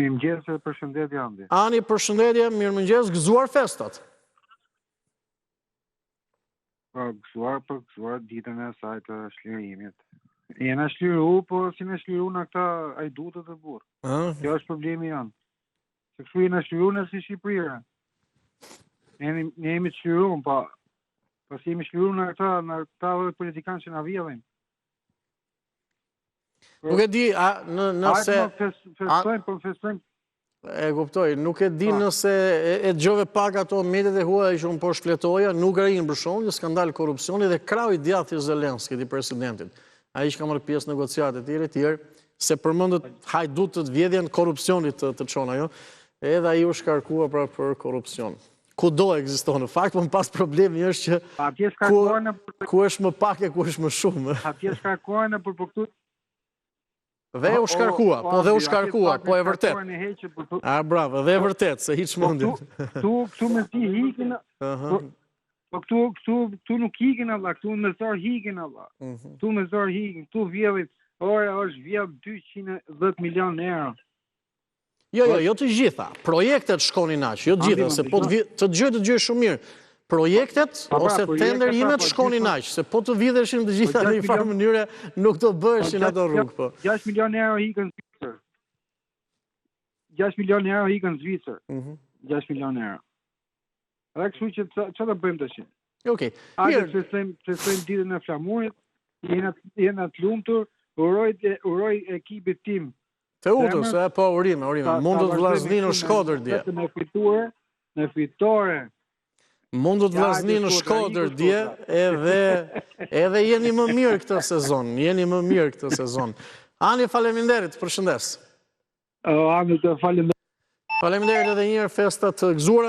Mirëmëngjes, përshëndetje Andi. Ani, përshëndetje, mirëmëngjes, gëzuar festat. Gëzuar ditën e saj të shlirimit. Jena shliru, po si në shliru në këta ajdutët të burë. Kjo është problemi janë. Se kështu jena shliru në si Shqipërire. Ne jemi të shliru, po si jemi shliru në këta politikanë që na vjedhin. Nuk e di, nëse... Festojmë. E kuptoj, nuk e di nëse e gjove pak ato medet e huaj që unë po shpletoja, nuk rrinë për shumë, një skandal korupcioni dhe krau i djathtë i Zelenskit, i presidentit. A i që ka marrë pjesë negociatet tjere, se përmëndët hajdutët vjedhjen korupcionit të qona, jo? Edhe a i u shkarkua pra për korupcion. Ku do egzistonë, në fakt, më pas problemi është që ku është më pak e ku është më shumë. Atje shkarkuar për këtu. Dhe u shkarkua, po dhe u shkarkua, po e vërtet. A, bravo, dhe e vërtet, se hiq mundin. Këtu me ti hikin, po këtu nuk hikin Allah, këtu me zor hikin Allah. Këtu me zor hikin, këtu vjedhin, ora është vjedh 210 milion euro. Jo të gjitha, projektet shkonin aq, jo të gjitha, se po të gjë shumë mirë. Projektet ose tenderimet shkonin aq, se po të vidheshin të gjitha në një farë mënyre, nuk të bëheshin ato rrugë. 6 milion euro hikën Zvicër. 6 milion euro hikën Zvicër. 6 milion euro. Dhe kështu që që të bëjmë të shi? Okej. Ajde festojmë ditën e flamurit, jena të lumtur, uroj ekipit tim. Të utës, po urime, mundu të vllazni në Shkodër dje. Në fitore. Mundu të vllazni në Shkodër dje, edhe jeni më mirë këtë sezon. Ani, faleminderit, përshëndes. Ani, të faleminderit. Faleminderit edhe njërë festat të gëzuara.